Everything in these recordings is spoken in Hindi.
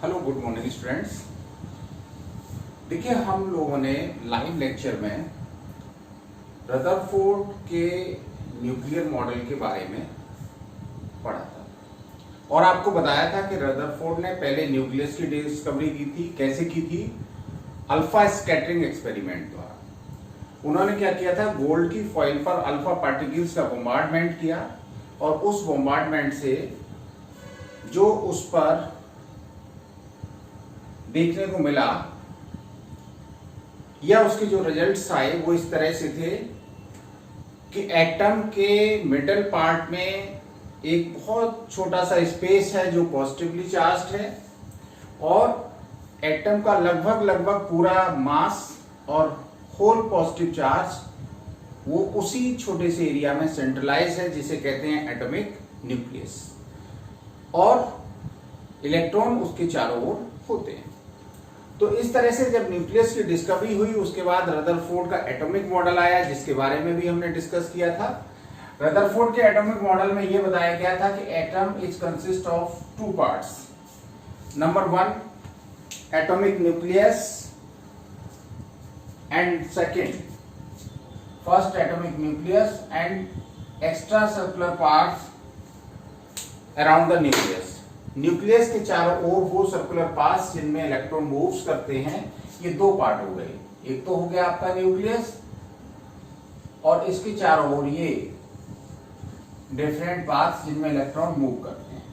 Hello, good morning students. देखिए, हम लोगों ने लाइव लेक्चर में रदरफोर्ड के न्यूक्लियर मॉडल के बारे में पढ़ा था और आपको बताया था कि रदरफोर्ड ने पहले न्यूक्लियस की डिस्कवरी की थी। कैसे की थी? अल्फा स्कैटरिंग एक्सपेरिमेंट द्वारा। उन्होंने क्या किया था, गोल्ड की फॉइल पर अल्फा पार्टिकल्स का बॉम्बार्डमेंट किया और उस बॉम्बार्डमेंट से जो उस पर देखने को मिला या उसके जो रिजल्ट्स आए वो इस तरह से थे कि एटम के मिडल पार्ट में एक बहुत छोटा सा स्पेस है जो पॉजिटिवली चार्ज्ड है और एटम का लगभग पूरा मास और होल पॉजिटिव चार्ज वो उसी छोटे से एरिया में सेंट्रलाइज है, जिसे कहते हैं एटॉमिक न्यूक्लियस, और इलेक्ट्रॉन उसके चारों ओर होते हैं। तो इस तरह से जब न्यूक्लियस की डिस्कवरी हुई, उसके बाद रदरफोर्ड का एटॉमिक मॉडल आया, जिसके बारे में भी हमने डिस्कस किया था। रदरफोर्ड के एटॉमिक मॉडल में यह बताया गया था कि atom is consist of two parts. Number one, atomic nucleus, and second, first atomic nucleus and extra circular parts around the nucleus. Nucleus के चारों ओर वो सर्कुलर पार्ट्स जिनमें इलेक्ट्रॉन मूव्स करते हैं, ये दो पार्ट हो गए। एक तो हो गया आपका न्यूक्लियस और इसके चारों ओर ये डिफरेंट पार्ट्स जिनमें इलेक्ट्रॉन मूव करते हैं।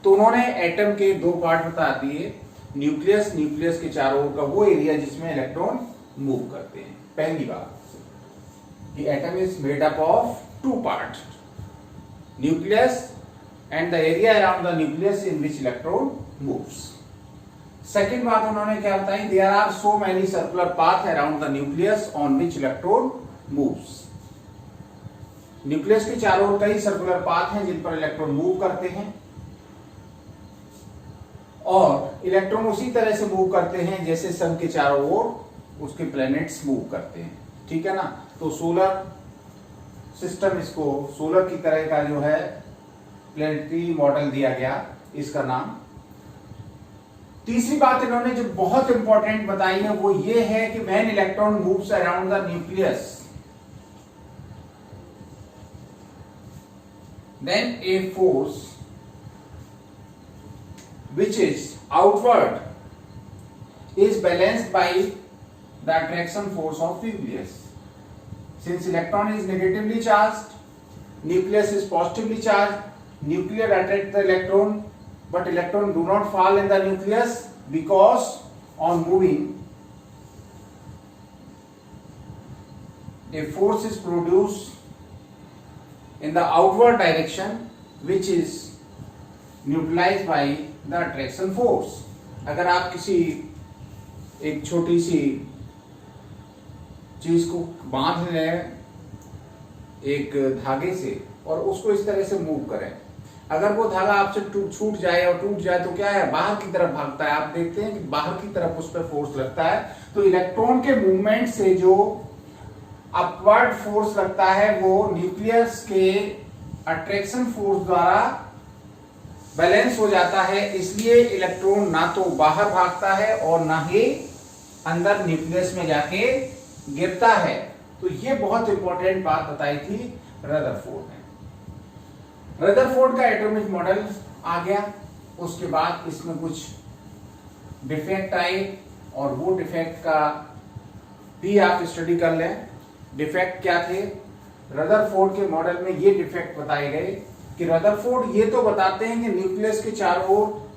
तो उन्होंने एटम के दो पार्ट बता दिए, न्यूक्लियस, न्यूक्लियस के चारों ओर का वो एरिया जिसमें इलेक्ट्रॉन मूव करते हैं। पहली बात कि atom is made up of two part, nucleus and the area around the nucleus in which electron moves. Second बात उन्होंने क्या बताई, there are so many circular paths around the nucleus on which electron moves. Nucleus के चारों ओर कई सर्कुलर पाथ हैं जिन पर इलेक्ट्रॉन मूव करते हैं और इलेक्ट्रॉन उसी तरह से मूव करते हैं जैसे सन के चारों ओर उसके प्लैनेट्स मूव करते हैं। ठीक है ना? तो सोलर सिस्टम, इसको सोलर की तरह का जो है प्लैनेटरी मॉडल दिया गया, इसका नाम। तीसरी बात इन्होंने जो बहुत इंपॉर्टेंट बताई है वो ये है कि when electron moves around the nucleus, then a force which is outward is balanced by the attraction force of nucleus. Since electron is negatively charged, nucleus is positively charged, nucleus attract the electron, but electron do not fall in the nucleus because on moving a force is produced in the outward direction which is neutralized by the attraction force. अगर आप किसी एक छोटी सी चीज को बांध लें एक धागे से और उसको इस तरह से मूव करें, अगर वो धागा आपसे छूट जाए और टूट जाए तो क्या है, बाहर की तरफ भागता है। आप देखते हैं कि बाहर की तरफ उस पर फोर्स लगता है। तो इलेक्ट्रॉन के मूवमेंट से जो अपवर्ड फोर्स लगता है वो न्यूक्लियस के अट्रैक्शन फोर्स द्वारा बैलेंस हो जाता है। इसलिए इलेक्ट्रॉन ना तो बाहर भागता है और ना ही अंदर न्यूक्लियस में जाके गिरता है। तो ये बहुत इंपॉर्टेंट बात बताई थी रदरफोर्ड ने। रदरफोर्ड का एटॉमिक मॉडल आ गया, उसके बाद इसमें कुछ डिफेक्ट आए और वो डिफेक्ट का भी आप स्टडी कर लें। डिफेक्ट क्या थे? रदरफोर्ड के मॉडल में ये डिफेक्ट बताए गए कि रदरफोर्ड ये तो बताते हैं कि न्यूक्लियस के चारों ओर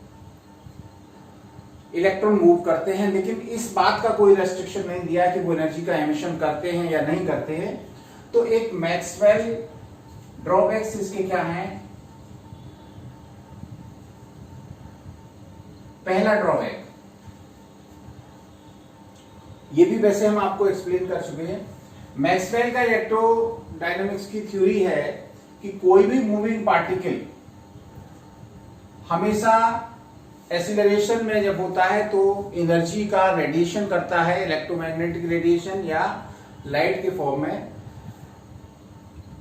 इलेक्ट्रॉन मूव करते हैं, लेकिन इस बात का कोई रेस्ट्रिक्शन नहीं दिया कि वो एनर्जी का एमिशन करते हैं या नहीं करते हैं। तो एक मैक्सवेल ड्रॉबैक्स इसके क्या हैं? पहला ड्रॉबैक, ये भी वैसे हम आपको एक्सप्लेन कर चुके हैं। मैक्सवेल का इलेक्ट्रोडायनामिक्स की थ्योरी है कि कोई भी मूविंग पार्टिकल हमेशा एक्सीलरेशन में जब होता है तो एनर्जी का रेडिएशन करता है, इलेक्ट्रोमैग्नेटिक रेडिएशन या लाइट के फॉर्म में।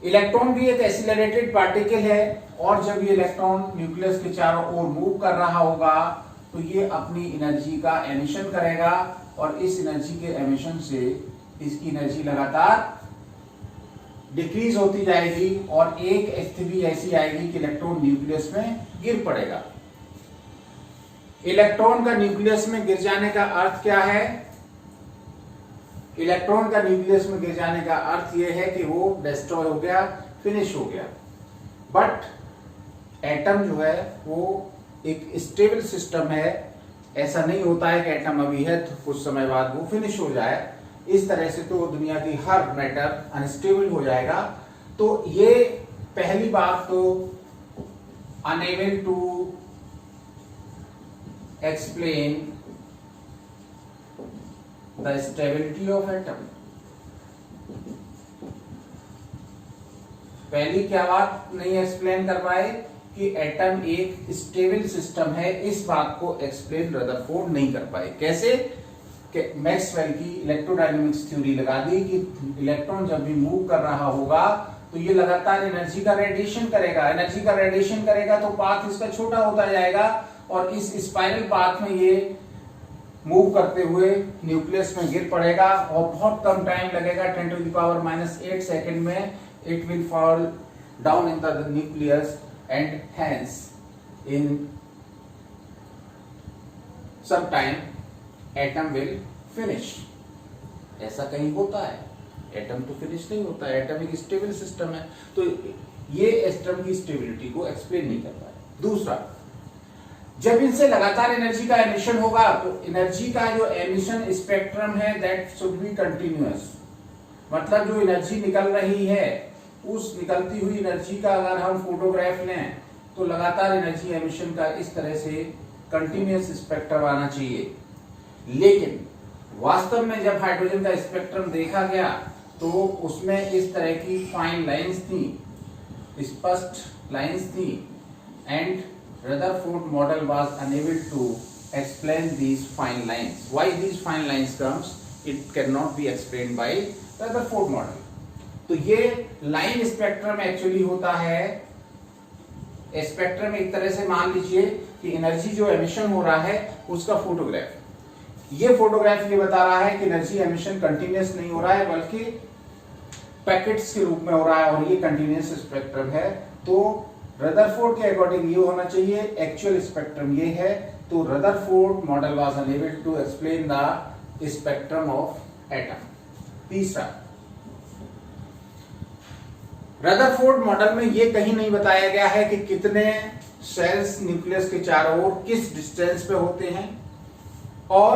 इलेक्ट्रॉन भी एक एक्सीलरेटेड पार्टिकल है और जब ये इलेक्ट्रॉन न्यूक्लियस के चारों ओर मूव कर रहा होगा तो ये अपनी एनर्जी का एमिशन करेगा और इस एनर्जी के एमिशन से इसकी एनर्जी लगातार डिक्रीज होती जाएगी और एक स्थिति ऐसी आएगी कि इलेक्ट्रॉन न्यूक्लियस में गिर पड़ेगा। इलेक्ट्रॉन का न्यूक्लियस में गिर जाने का अर्थ क्या है? इलेक्ट्रॉन का न्यूक्लियस में गिर जाने का अर्थ यह है कि वो डिस्ट्रॉय हो गया, फिनिश हो गया। बट एटम जो है वो एक स्टेबल सिस्टम है। ऐसा नहीं होता है कि एटम अभी है तो कुछ समय बाद वो फिनिश हो जाए। इस तरह से तो दुनिया की हर मैटर अनस्टेबल हो जाएगा। तो ये पहली बात तो unable to explain the stability of atom. पहली क्या बात नहीं एक्सप्लेन कर पाए कि एटम एक स्टेबल सिस्टम है, इस बात को एक्सप्लेन रदरफोर्ड नहीं कर पाए। कैसे? कि मैक्सवेल की इलेक्ट्रोडायनेमिक्स थ्योरी लगा दी कि इलेक्ट्रॉन जब भी मूव कर रहा होगा तो ये लगातार एनर्जी का रेडिएशन करेगा। एनर्जी का रेडिएशन करेगा तो पाथ इसका छोटा होता जाएगा और इस स्पाइरल पाथ में ये मूव करते हुए न्यूक्लियस में गिर पड़ेगा और बहुत कम टाइम लगेगा, 10⁻⁸ सेकेंड में it will fall down in the nucleus and hence in some time atom will finish। ऐसा कहीं होता है? एटम तो फिनिश नहीं होता है, एटम एक स्टेबल सिस्टम है। तो ये एटम की स्टेबिलिटी को एक्सप्लेन नहीं कर पाए। दूसरा, जब इनसे लगातार एनर्जी का एमिशन होगा तो एनर्जी का जो एमिशन स्पेक्ट्रम है दैट शुड बी कंटिन्यूअस। मतलब जो एनर्जी निकल रही है उस निकलती हुई एनर्जी का अगर हम फोटोग्राफ लें तो लगातार एनर्जी एमिशन का इस तरह से कंटिन्यूअस स्पेक्ट्रम आना चाहिए। लेकिन वास्तव में जब हाइड्रोजन का स्पेक्ट्रम देखा गया तो उसमें इस तरह की फाइन लाइंस थी, स्पष्ट लाइंस थी and Rutherford model was unable to explain these fine lines. Why these fine lines comes? It cannot be explained by Rutherford model. तो ये लाइन स्पेक्ट्रम एक्चुअली होता है, स्पेक्ट्रम एक तरह से मान लीजिए कि एनर्जी जो एमिशन हो रहा है उसका फोटोग्राफ। ये फोटोग्राफ ये बता रहा है कि एनर्जी एमिशन कंटिन्यूअस नहीं हो रहा है बल्कि पैकेट्स के रूप में हो रहा है और ये कंटिन्यूअस स्पेक्ट्रम है। तो रदरफोर्ड के अकॉर्डिंग ये होना चाहिए, एक्चुअल स्पेक्ट्रम ये है। तो Rutherford model was unable to explain the spectrum of atom. तीसरा, रदरफोर्ड मॉडल में ये कहीं नहीं बताया गया है कि कितने सेल्स न्यूक्लियस के चारों ओर किस डिस्टेंस पे होते हैं और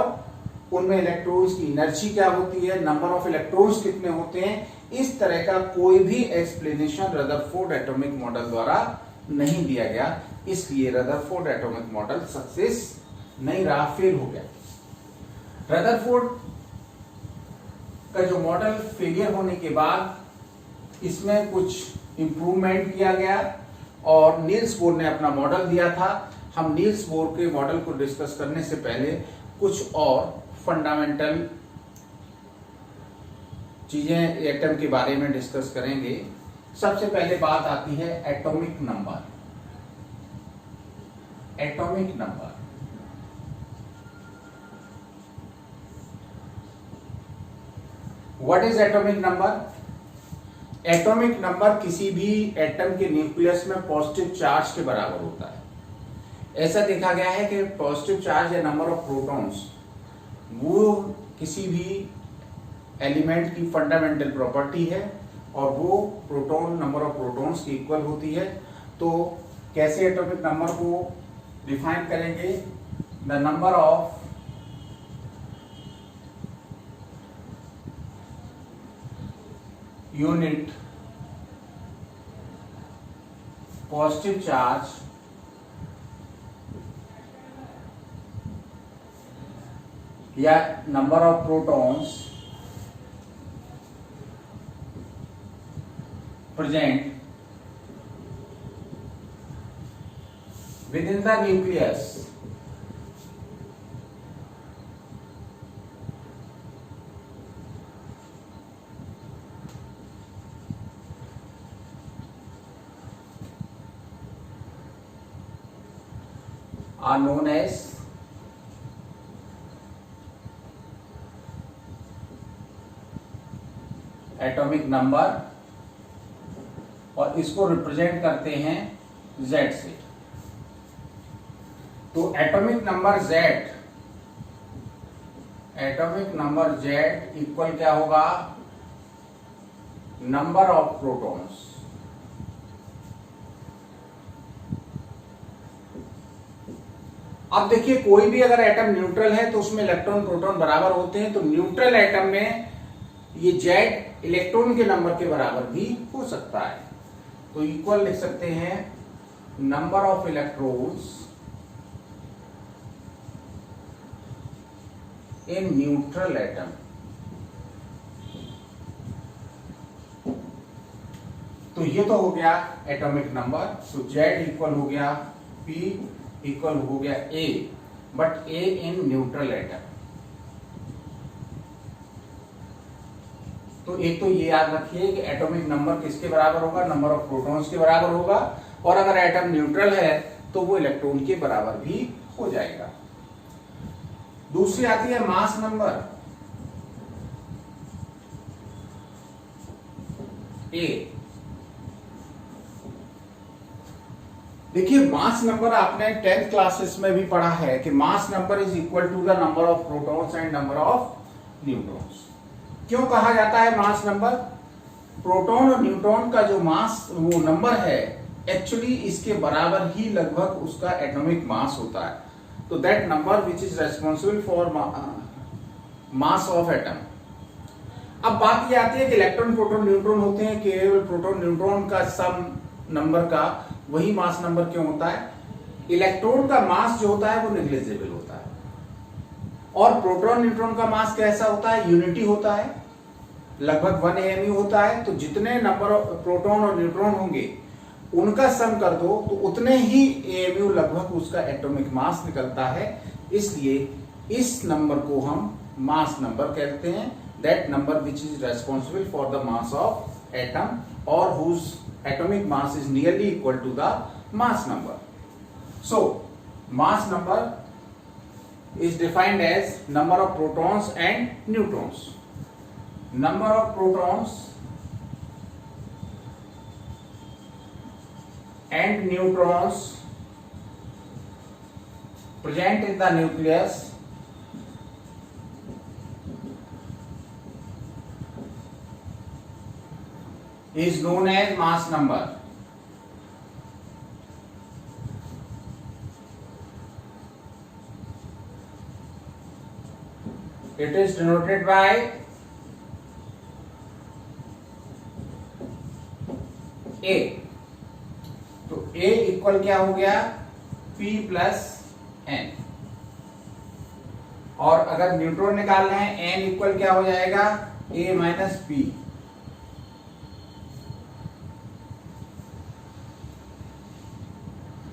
उनमें इलेक्ट्रॉन्स की एनर्जी क्या होती है, नंबर ऑफ इलेक्ट्रॉन्स कितने होते हैं। इस तरह का कोई भी एक्सप्लेनेशन रदरफोर्ड एटॉमिक मॉडल द्वारा नहीं दिया गया, इसलिए रदरफोर्ड एटॉमिक मॉडल सक्सेस नहीं रहा, फेल हो गया। रदरफोर्ड का जो मॉडल फेलियर होने के बाद इसमें कुछ इंप्रूवमेंट किया गया और नील्स बोर ने अपना मॉडल दिया था। हम नील्स बोर के मॉडल को डिस्कस करने से पहले कुछ और फंडामेंटल चीजें एटम के बारे में डिस्कस करेंगे। सबसे पहले बात आती है atomic number. Atomic number what is atomic number? Atomic number किसी भी एटम के न्यूक्लियस में पॉजिटिव चार्ज के बराबर होता है। ऐसा देखा गया है कि पॉजिटिव चार्ज या नंबर ऑफ प्रोटॉन्स वो किसी भी एलिमेंट की फंडामेंटल प्रॉपर्टी है और वो प्रोटॉन नंबर ऑफ प्रोटॉन्स की इक्वल होती है। तो कैसे एटॉमिक नंबर को डिफाइन करेंगे? The number of unit positive charge या number of protons present within the nucleus are known as atomic number, और इसको रिप्रेजेंट करते हैं Z से। तो एटॉमिक नंबर Z इक्वल क्या होगा, नंबर ऑफ प्रोटॉन्स। अब देखिए कोई भी अगर एटम न्यूट्रल है तो उसमें इलेक्ट्रॉन प्रोटॉन बराबर होते हैं, तो न्यूट्रल एटम में ये Z इलेक्ट्रॉन के नंबर के बराबर भी हो सकता है। तो इक्वल लिख सकते हैं number of electrons in neutral atom. तो ये तो हो गया एटॉमिक नंबर। तो Z इक्वल हो गया P इक्वल हो गया A, but A in neutral atom. तो एक तो ये याद रखिए कि एटॉमिक नंबर किसके बराबर होगा, नंबर ऑफ प्रोटॉन्स के बराबर होगा, और अगर एटम न्यूट्रल है तो वो इलेक्ट्रॉन के बराबर भी हो जाएगा। दूसरी आती है मास नंबर A। देखिए मास नंबर आपने 10th क्लासेस में भी पढ़ा है कि mass number is equal to the number of protons and number of neutrons. क्यों कहा जाता है मास नंबर? प्रोटॉन और न्यूट्रॉन का जो मास वो नंबर है एक्चुअली इसके बराबर ही लगभग उसका एटॉमिक मास होता है। तो that number which is responsible for mass of atom. अब बात ये आती है कि इलेक्ट्रॉन प्रोटॉन न्यूट्रॉन होते हैं, केवल प्रोटॉन न्यूट्रॉन का सम नंबर का वही मास नंबर क्यों होता है? इलेक्ट्रॉन का मास जो होता है वो नेग्लिजिबल होता है, और प्रोटॉन न्यूट्रॉन का मास कैसा होता है? यूनिटी होता है, लगभग 1 AMU होता है। तो जितने नंबर ऑफ प्रोटॉन और न्यूट्रॉन होंगे उनका सम कर दो तो उतने ही AMU लगभग उसका एटॉमिक मास निकलता है। इसलिए इस नंबर को हम मास नंबर कहते हैं, that number which is responsible for the mass of atom और whose atomic mass is nearly equal to the mass number. So mass number is defined as number of protons and neutrons. Number of protons and neutrons present in the nucleus is known as mass number. It is denoted by A. तो A इक्वल क्या हो गया? P plus N। और अगर न्यूट्रॉन निकालना है N इक्वल क्या हो जाएगा? A minus P।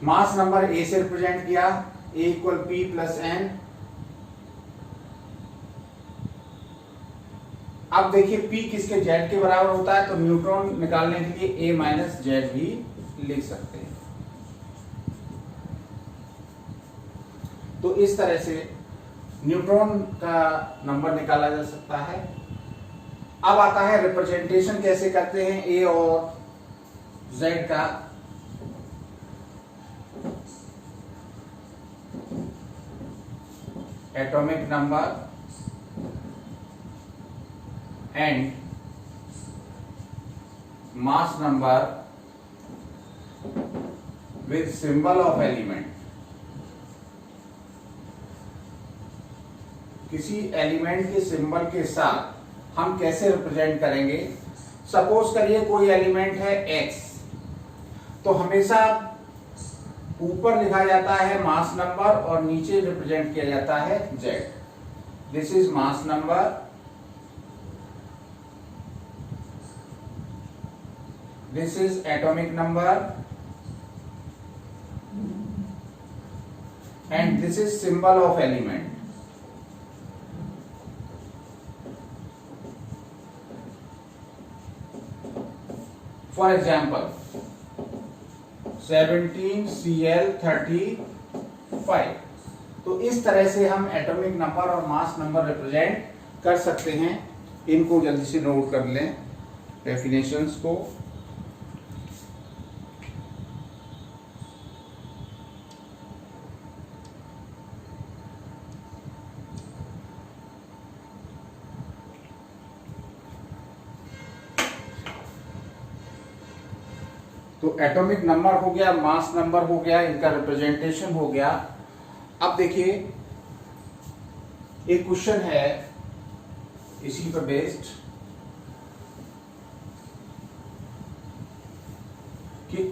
Mass number A से रिप्रेजेंट किया, A equal P plus N। अब देखिए P किसके Z के बराबर होता है, तो न्यूट्रॉन निकालने के लिए A माइनस Z भी लिख सकते हैं। तो इस तरह से न्यूट्रॉन का नंबर निकाला जा सकता है। अब आता है रिप्रेजेंटेशन कैसे करते हैं A और Z का। Atomic number and mass number with symbol of element. किसी एलिमेंट के सिंबल के साथ हम कैसे रिप्रेजेंट करेंगे? सपोज करिए कोई एलिमेंट है X, तो हमेशा ऊपर लिखा जाता है मास नंबर और नीचे रिप्रेजेंट किया जाता है Z। This is mass number, this is atomic number and this is symbol of element. For example 17Cl35। तो इस तरह से हम एटॉमिक नंबर और मास नंबर रिप्रेजेंट कर सकते हैं। इनको जल्दी से नोट कर लें। डेफिनेशंस को। तो एटॉमिक नंबर हो गया, मास नंबर हो गया, इनका रिप्रेजेंटेशन हो गया। अब देखिए एक क्वेश्चन है इसी पर बेस्ड कि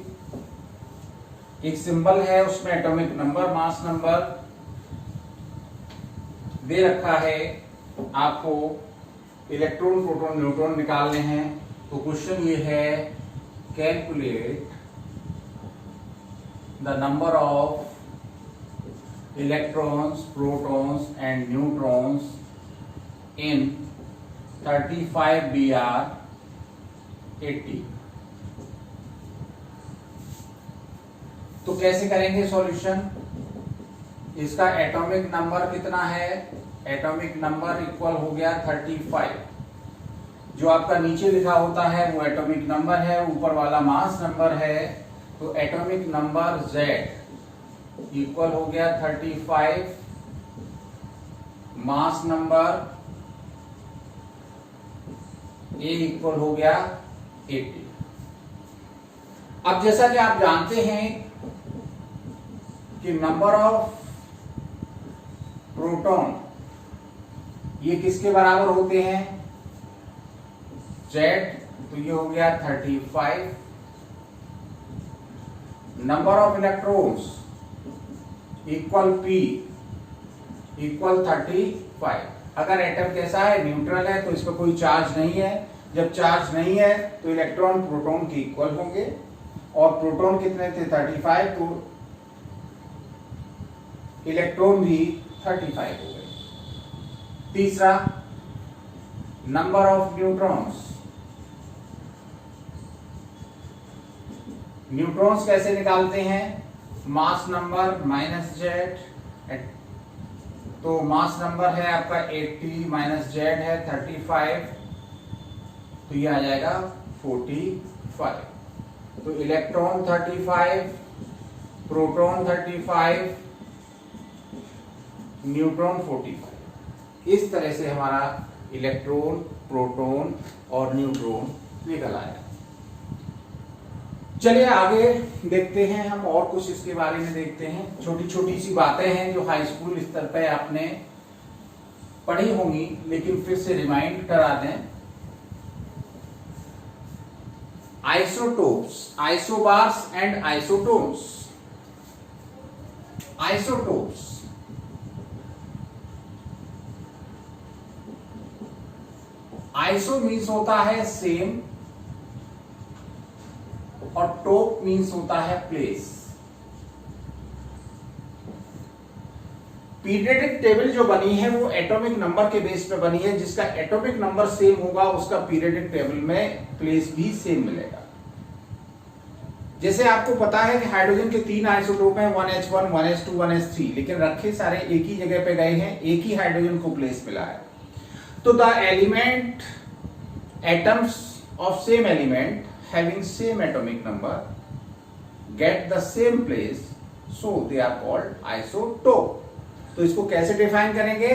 एक सिंबल है, उसमें एटॉमिक नंबर, मास नंबर दे रखा है, आपको इलेक्ट्रॉन, प्रोटॉन, न्यूट्रॉन निकालने हैं। तो क्वेश्चन ये है, calculate the number of electrons, protons and neutrons in 35 Br 80। तो कैसे करेंगे सॉल्यूशन? इसका एटॉमिक नंबर कितना है? एटॉमिक नंबर इक्वल हो गया 35। जो आपका नीचे लिखा होता है वो एटॉमिक नंबर है, ऊपर वाला मास नंबर है। तो एटॉमिक नंबर Z इक्वल हो गया 35, मास नंबर A इक्वल हो गया 80। अब जैसा कि आप जानते हैं कि नंबर ऑफ प्रोटॉन ये किसके बराबर होते हैं? Z। तो ये हो गया 35। Number of electrons equal P equal 35। अगर एटम कैसा है? न्यूट्रल है, तो इस पर कोई चार्ज नहीं है। जब चार्ज नहीं है तो इलेक्ट्रॉन प्रोटॉन के इक्वल होंगे, और प्रोटॉन कितने थे? 35, तो इलेक्ट्रॉन भी 35 हो गए। तीसरा, नंबर ऑफ न्यूट्रॉन्स। न्यूट्रॉन्स कैसे निकालते हैं? Mass number minus Z। तो मास नंबर है आपका 80 माइनस Z है 35, तो ये आ जाएगा 45। तो इलेक्ट्रॉन 35, प्रोटॉन 35, न्यूट्रॉन 45। इस तरह से हमारा इलेक्ट्रॉन, प्रोटॉन और न्यूट्रॉन निकल आया। चलिए आगे देखते हैं, हम और कुछ इसके बारे में देखते हैं। छोटी छोटी सी बातें हैं जो हाई स्कूल स्तर पे आपने पढ़ी होंगी, लेकिन फिर से रिमाइंड करा दें। Isotopes, isobars and isotones. Isotopes iso means होता है सेम, और टोप मीन्स होता है प्लेस। पीरियोडिक टेबल जो बनी है वो एटॉमिक नंबर के बेस पे बनी है। जिसका एटॉमिक नंबर सेम होगा उसका पीरियोडिक टेबल में प्लेस भी सेम मिलेगा। जैसे आपको पता है कि हाइड्रोजन के 3 आइसोटोप हैं, 1H1, 1H2, 1H3, लेकिन रखे सारे एक ही जगह पे गए हैं, एक ही हाइड्रोजन को प्लेस मिला है। तो the element, atoms of same element having same atomic number get the same place, so they are called isotope। तो इसको कैसे डिफाइन करेंगे?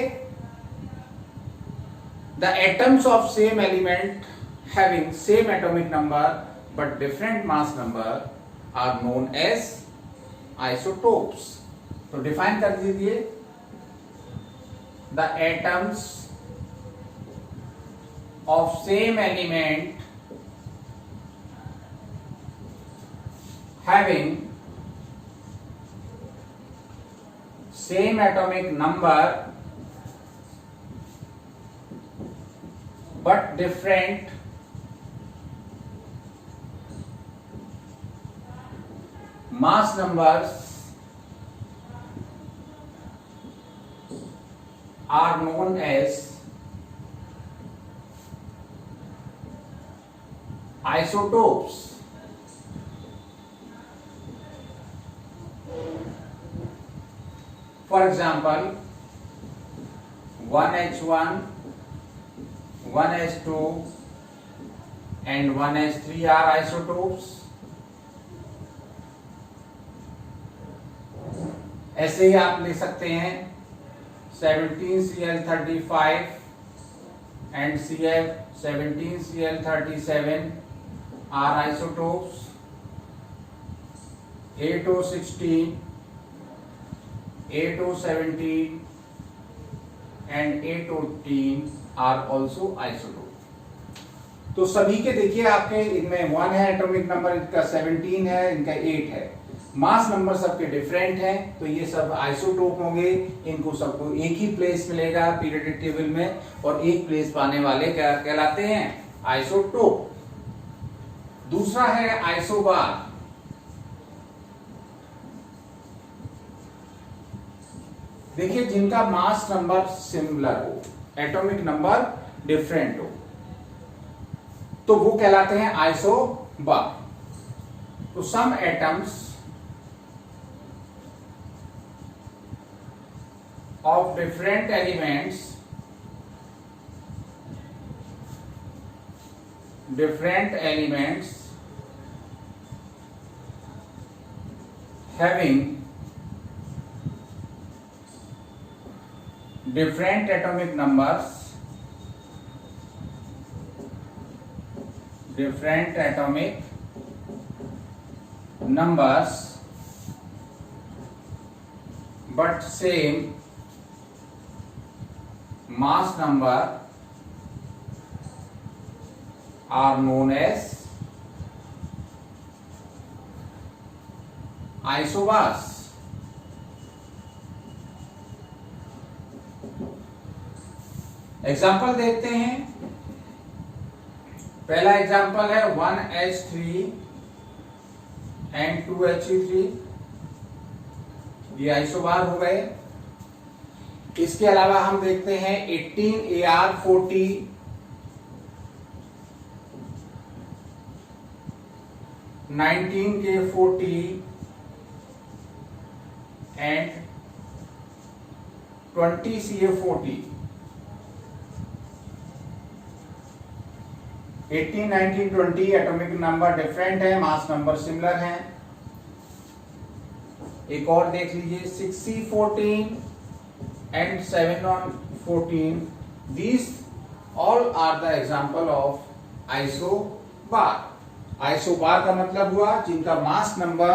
The atoms of same element having same atomic number but different mass number are known as isotopes। तो डिफाइन कर दीजिए, the atoms of same element having same atomic number but different mass numbers are known as isotopes। For example, 1H1, 1H2, and 1s3 are isotopes. ऐसे ही आप ले सकते हैं 17Cl35 and CF17Cl37 are isotopes. 8O16, 8O17 and 8O18 are also isotope. तो सभी के देखिए आपके इनमें 1 है एटॉमिक नंबर, इनका 17 है, इनका 8 है, मास नंबर सबके डिफरेंट हैं, तो ये सब आइसोटोप होंगे। इनको सबको एक ही प्लेस मिलेगा पीरियोडिक टेबल में, और एक प्लेस पाने वाले क्या कहलाते हैं? आइसोटोप। दूसरा है आइसोबार। देखिए जिनका मास नंबर सिमिलर हो, एटॉमिक नंबर डिफरेंट हो, तो वो कहलाते हैं आइसोबार। तो सम atoms of different elements having different atomic numbers but same mass number are known as isobars. Example देखते हैं। पहला एग्जाम्पल है 1H3 and 2He3, ये आइसोबार हो गए। इसके अलावा हम देखते हैं 18Ar40, 19K40 and 20Ca40। 18, 19, 20 atomic number different है, मास नंबर सिमिलर है। एक और देख लीजिए 6C14 and 7On14, these all are the example of isobar. Isobar का मतलब हुआ जिनका मास नंबर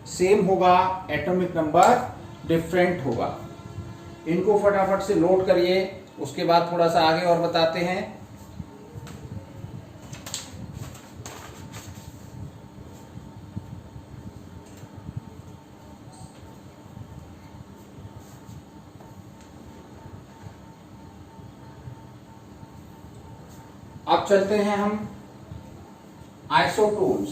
सेम होगा, एटॉमिक नंबर डिफरेंट होगा। इनको फटाफट से नोट करिए, उसके बाद थोड़ा सा आगे और बताते हैं। अब चलते हैं हम आइसोटोन्स।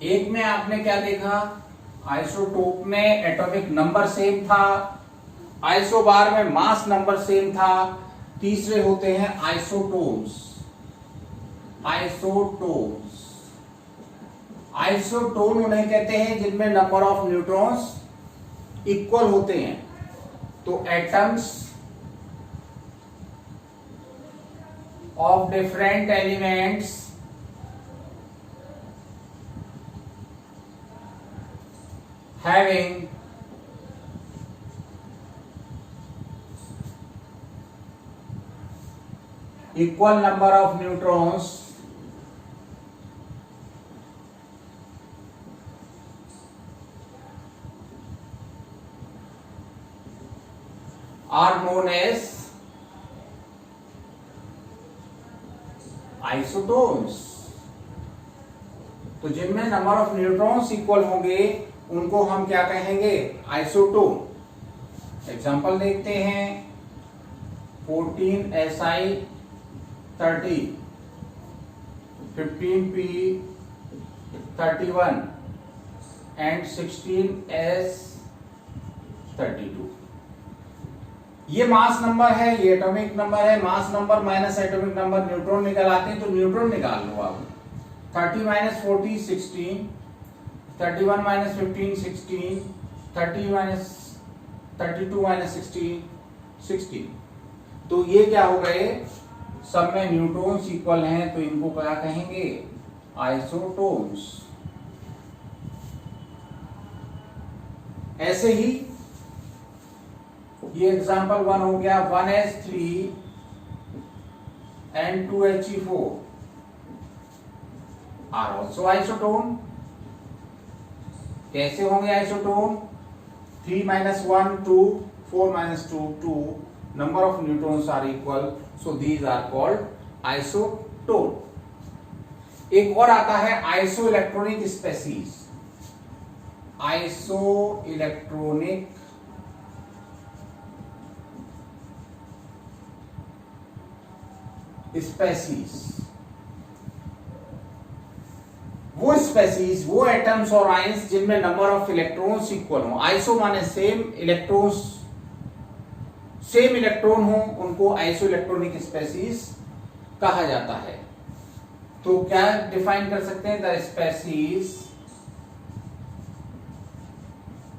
एक में आपने क्या देखा? आइसोटोप में एटॉमिक नंबर सेम था, आइसोबार में मास नंबर सेम था। तीसरे होते हैं आइसोटोन्स। आइसोटोन उन्हें कहते हैं जिनमें नंबर ऑफ न्यूट्रॉन्स इक्वल होते हैं। तो atoms of different elements having equal number of neutrons are known as isotones. तो जिनमें नंबर ऑफ न्यूट्रॉन्स इक्वल होंगे उनको हम क्या कहेंगे? आइसोटोन। एग्जांपल देखते हैं 14Si30, 15P31 and 16S32। ये मास नंबर है, ये एटॉमिक नंबर है। Mass number minus atomic number, neutron निकाल आते हैं तो न्यूट्रॉन निकाल लो आप। 30 - 40 16, 31 - 15 16, 30 - 32 - 16 16। तो ये क्या हो गए, सब में न्यूट्रॉन्स इक्वल हैं, तो इनको क्या कहेंगे, आइसोटोन्स। ऐसे ही ये एग्जांपल 1 हो गया, 1s3 and 2He4 are also isotone. कैसे होंगे isotone, 3 - 1 2, 4 - 2 2, number of neutrons are equal, so these are called isotone. एक और आता है isoelectronic species. Iso electronic species, वो स्पेसीज, वो एटम्स और आयंस जिनमें नंबर ऑफ इलेक्ट्रॉन्स इक्वल हो। आइसो माने सेम इलेक्ट्रॉन्स, सेम इलेक्ट्रॉन हो, उनको आइसो इलेक्ट्रॉनिक स्पेसीज कहा जाता है। तो क्या डिफाइन कर सकते हैं, द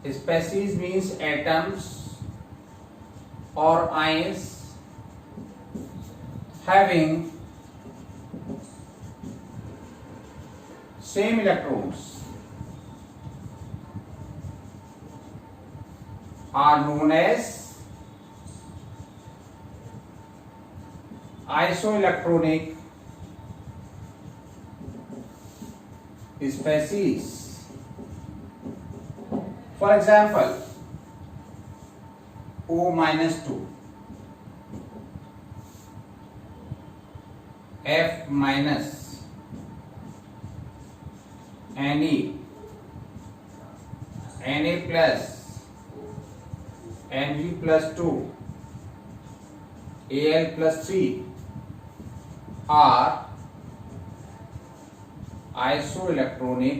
स्पेसीज मीन्स एटम्स और ions having same electrons are known as isoelectronic species. For example, O-2, F-, Ne, Na+, Mg+2, Al+3 are isoelectronic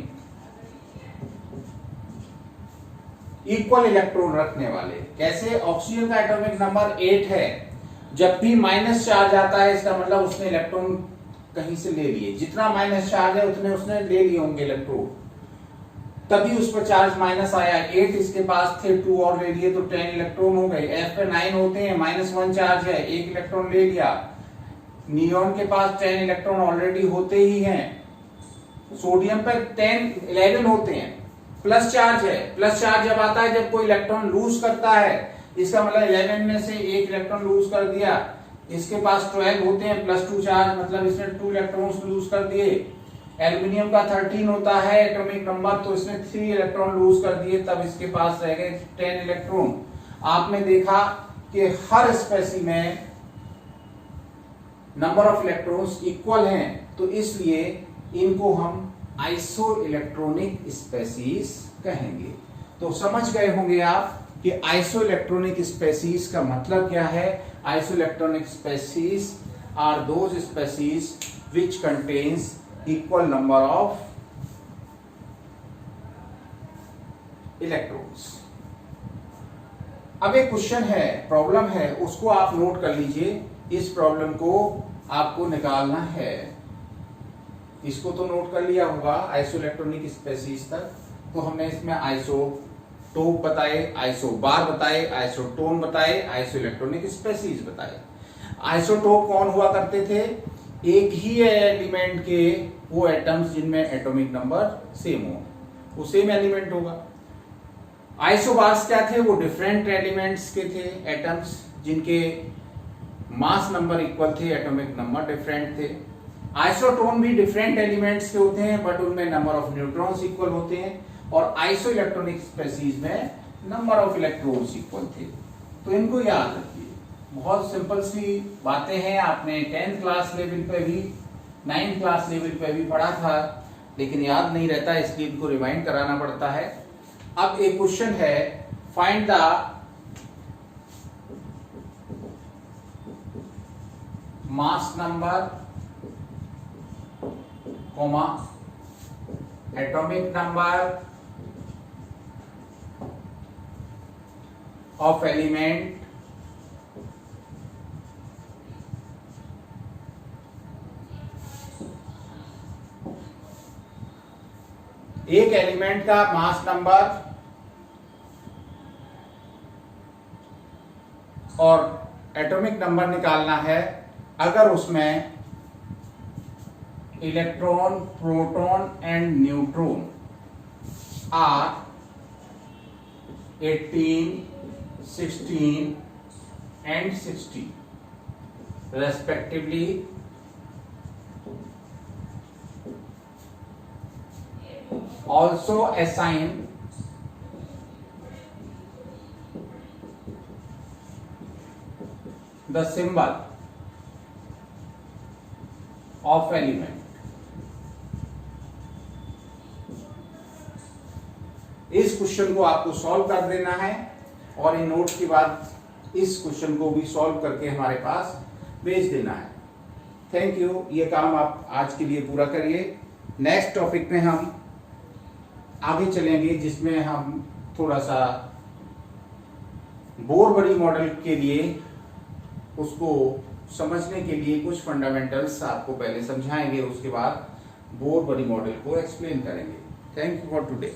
equal electron रखने वाले। कैसे, ऑक्सीजन का एटॉमिक नंबर 8 है, जब भी माइनस चार्ज आता है इसका मतलब उसने इलेक्ट्रॉन कहीं से ले लिए, जितना माइनस चार्ज है उतने उसने ले लिए होंगे इलेक्ट्रॉन, तभी उस पर चार्ज माइनस आया। 8 इसके पास थे, 2 और ले लिए तो 10 इलेक्ट्रॉन हो गए। F पे 9 होते हैं, -1 चार्ज है, 1 इलेक्ट्रॉन ले लिया। नियॉन के पास 10 इलेक्ट्रॉन ऑलरेडी होते ही हैं। सोडियम पे 11 होते हैं, प्लस चार्ज है। प्लस चार्ज जब आता है जब कोई इलेक्ट्रॉन लूज करता है, इसका मतलब 11 में से 1 इलेक्ट्रॉन लूज कर दिया। इसके पास 12 होते हैं, +2 चार्ज, मतलब इसने 2 इलेक्ट्रॉन्स लूज कर दिए। एल्यूमिनियम का 13 होता है एटॉमिक नंबर, तो इसने 3 इलेक्ट्रॉन लूज कर दिए, तब इसके पास रह गए 10 इलेक्ट्रॉन। आपने देखा कि हर स्पेसी में नंबर ऑफ इलेक्ट्रॉन्स इक्वल हैं, तो इसलिए इनको हम आइसो इलेक्ट्रॉनिक स्पेसीज कहेंगे। तो समझ गए होंगे आप कि आइसो इलेक्ट्रॉनिक स्पेसीज का मतलब क्या है। Isoelectronic species are those species which contains equal number of electrons. अब एक क्वेश्चन है, प्रॉब्लम है, उसको आप नोट कर लीजिए। इस प्रॉब्लम को आपको निकालना है, इसको तो नोट कर लिया होगा आइसो इलेक्ट्रॉनिक स्पेसीज तक। तो हमने इसमें आइसोटोप बताए, आइसोबार बताए, आइसोटोन बताए, आइसो इलेक्ट्रॉनिक स्पेसीज बताए। आइसोटोप कौन हुआ करते थे, एक ही एलिमेंट के वो एटम्स जिनमें एटॉमिक नंबर सेम हो, वो सेम एलिमेंट होगा। आइसोबार्स क्या थे, वो डिफरेंट एलिमेंट्स के थे, एटम्स जिनके मास नंबर इक्वल थे, एटॉमिक नंबर डिफरेंट थे। आइसोटोन भी डिफरेंट एलिमेंट्स के होते हैं, बट उनमें नंबर ऑफ न्यूट्रॉन्स इक्वल होते हैं। और आइसो इलेक्ट्रॉनिक स्पेसीज में नंबर ऑफ इलेक्ट्रॉन्स इक्वल थे। तो इनको याद रखिए, बहुत सिंपल सी बातें हैं। आपने 10th क्लास लेवल पे भी, 9th क्लास लेवल पे भी पढ़ा था, लेकिन याद नहीं रहता, इसलिए इनको रिवाइंड कराना पड़ता है। अब एक क्वेश्चन है, find the mass number, atomic number of element एक एलिमेंट का मास नंबर और एटॉमिक नंबर निकालना है अगर उसमें electron, proton and neutron are 18, 16 and 60 respectively. Also assign the symbol of element. इस क्वेश्चन को आपको सॉल्व कर देना है और इन नोट्स के बाद इस क्वेश्चन को भी सॉल्व करके हमारे पास भेज देना है। Thank you. ये काम आप आज के लिए पूरा करिए। नेक्स्ट टॉपिक में हम आगे चलेंगे जिसमें हम थोड़ा सा बोर बड़ी मॉडल के लिए उसको समझने के लिए कुछ फंडामेंटल्स आपको पहले समझाएंगे, उसके बाद बोर बड़ी मॉडल को एक्सप्लेन करेंगे। Thank you for today.